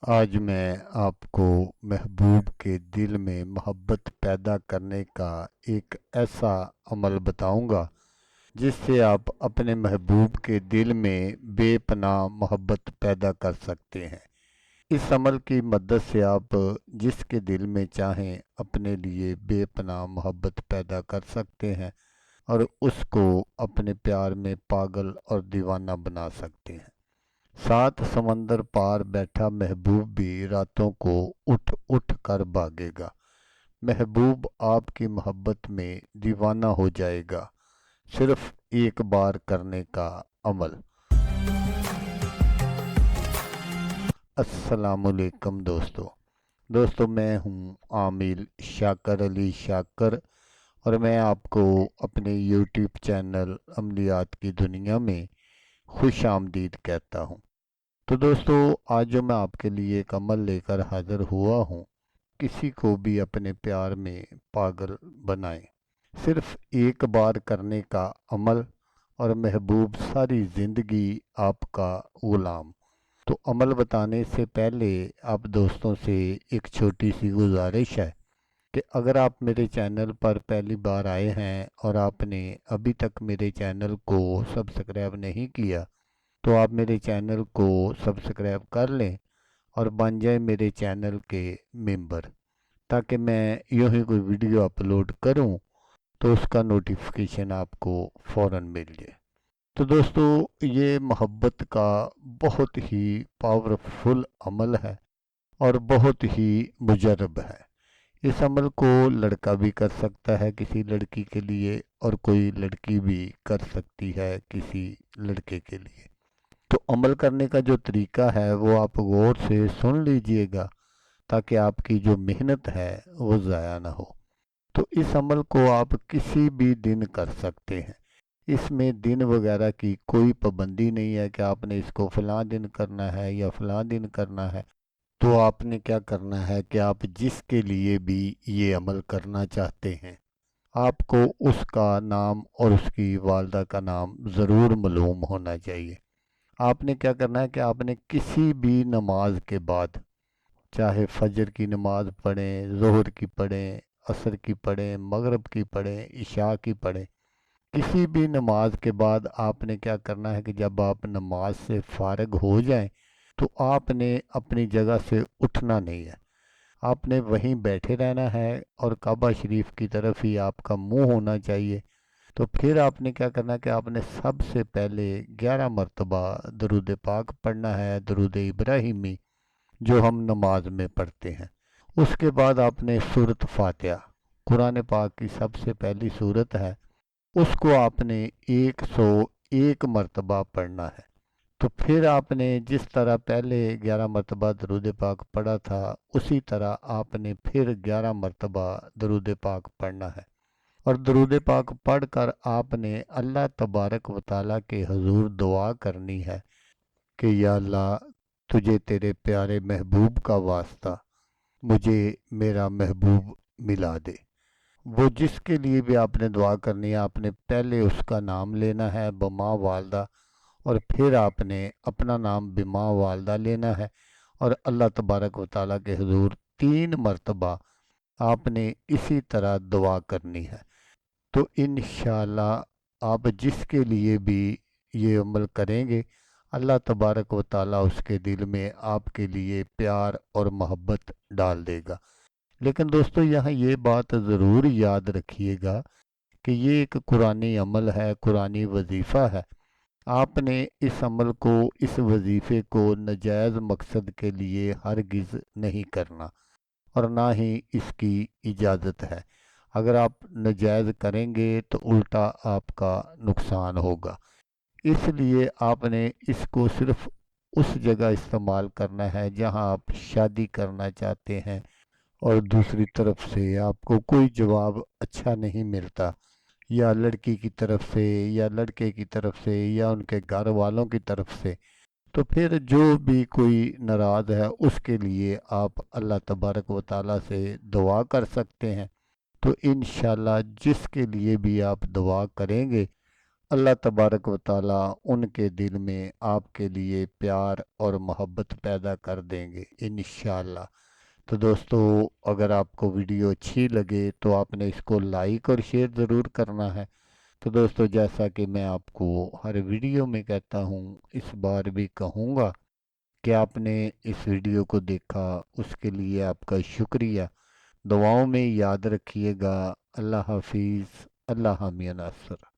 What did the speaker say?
आज मैं आपको महबूब के दिल में मोहब्बत पैदा करने का एक ऐसा अमल बताऊंगा जिससे आप अपने महबूब के दिल में बेपनाह मोहब्बत पैदा कर सकते हैं। इस अमल की मदद से आप जिसके दिल में चाहें अपने लिए बेपनाह मोहब्बत पैदा कर सकते हैं और उसको अपने प्यार में पागल और दीवाना बना सकते हैं। सात समंदर पार बैठा महबूब भी रातों को उठ उठ कर भागेगा। महबूब आपकी मोहब्बत में दीवाना हो जाएगा। सिर्फ एक बार करने का अमल। अस्सलामुअलैकुम दोस्तों मैं हूं आमिल शाकर अली शाकर और मैं आपको अपने यूट्यूब चैनल अमलियात की दुनिया में खुश आमदीद कहता हूं। तो दोस्तों, आज जो मैं आपके लिए एक अमल लेकर हाजिर हुआ हूँ, किसी को भी अपने प्यार में पागल बनाएं। सिर्फ एक बार करने का अमल और महबूब सारी ज़िंदगी आपका गुलाम। तो अमल बताने से पहले आप दोस्तों से एक छोटी सी गुजारिश है कि अगर आप मेरे चैनल पर पहली बार आए हैं और आपने अभी तक मेरे चैनल को सब्सक्राइब नहीं किया तो आप मेरे चैनल को सब्सक्राइब कर लें और बन जाए मेरे चैनल के मेंबर, ताकि मैं यूं ही कोई वीडियो अपलोड करूं तो उसका नोटिफिकेशन आपको फ़ौरन मिल जाए। तो दोस्तों, ये मोहब्बत का बहुत ही पावरफुल अमल है और बहुत ही मुजरब है। इस अमल को लड़का भी कर सकता है किसी लड़की के लिए और कोई लड़की भी कर सकती है किसी लड़के के लिए। तो अमल करने का जो तरीका है वो आप गौर से सुन लीजिएगा ताकि आपकी जो मेहनत है वो ज़ाया ना हो। तो इस अमल को आप किसी भी दिन कर सकते हैं। इसमें दिन वगैरह की कोई पाबंदी नहीं है कि आपने इसको फ़लाँ दिन करना है या फ़लाँ दिन करना है। तो आपने क्या करना है कि आप जिसके लिए भी ये अमल करना चाहते हैं, आपको उसका नाम और उसकी वालदा का नाम ज़रूर मालूम होना चाहिए। आपने क्या करना है कि आपने किसी भी नमाज के बाद, चाहे फजर की नमाज पढ़ें, ज़ोहर की पढ़ें, असर की पढ़ें, मगरिब की पढ़ें, इशा की पढ़ें, किसी भी नमाज के बाद आपने क्या करना है कि जब आप नमाज से फारग हो जाएं तो आपने अपनी जगह से उठना नहीं है। आपने वहीं बैठे रहना है और काबा शरीफ की तरफ ही आपका मुंह होना चाहिए। तो फिर आपने क्या करना है कि आपने सबसे पहले 11 मरतबा दरूद पाक पढ़ना है, दरूद इब्राहिमी, जो हम नमाज में पढ़ते हैं। उसके बाद आपने सूरत फातिहा, कुरान पाक की सबसे पहली सूरत है, उसको आपने 101 मरतबा पढ़ना है। तो फिर आपने जिस तरह पहले 11 मरतबा दरूद पाक पढ़ा था उसी तरह आपने फिर 11 मरतबा दरूद पाक पढ़ना है और दरूद पाक पढ़ कर आपने अल्लाह तबारक व ताला के हजूर दुआ करनी है कि या अल्लाह, तुझे तेरे प्यारे महबूब का वास्ता, मुझे मेरा महबूब मिला दे। वो जिसके लिए भी आपने दुआ करनी है, आपने पहले उसका नाम लेना है बमा वालदा और फिर आपने अपना नाम बिमा वालदा लेना है और अल्लाह तबारक व ताला के हजूर 3 मरतबा आपने इसी तरह दुआ करनी है। तो इंशाअल्लाह आप जिसके लिए भी ये अमल करेंगे, अल्लाह तबारक व ताला उसके दिल में आपके लिए प्यार और मोहब्बत डाल देगा। लेकिन दोस्तों, यहाँ ये बात ज़रूर याद रखिएगा कि ये एक कुरानी अमल है, कुरानी वजीफ़ा है। आपने इस अमल को, इस वजीफ़े को नजायज़ मकसद के लिए हरगिज़ नहीं करना और ना ही इसकी इजाज़त है। अगर आप नाजायज़ करेंगे तो उल्टा आपका नुकसान होगा। इसलिए आपने इसको सिर्फ उस जगह इस्तेमाल करना है जहां आप शादी करना चाहते हैं और दूसरी तरफ से आपको कोई जवाब अच्छा नहीं मिलता, या लड़की की तरफ से या लड़के की तरफ से या उनके घर वालों की तरफ से। तो फिर जो भी कोई नाराज़ है उसके लिए आप अल्लाह तबारक व ताला से दुआ कर सकते हैं। तो इंशाल्लाह जिसके लिए भी आप दुआ करेंगे, اللہ तबारक व ताला उनके दिल में आपके लिए प्यार और मोहब्बत पैदा कर देंगे इंशाअल्लाह। तो दोस्तों, अगर आपको वीडियो अच्छी लगे तो आपने इसको लाइक और शेयर ज़रूर करना है। तो दोस्तों, जैसा कि मैं आपको हर वीडियो में कहता हूँ, इस बार भी कहूँगा कि आपने इस वीडियो को देखा, उसके लिए आपका शुक्रिया। दुआओं में याद रखिएगा। अल्लाह हाफिज़। अल्लाह हामी नासर।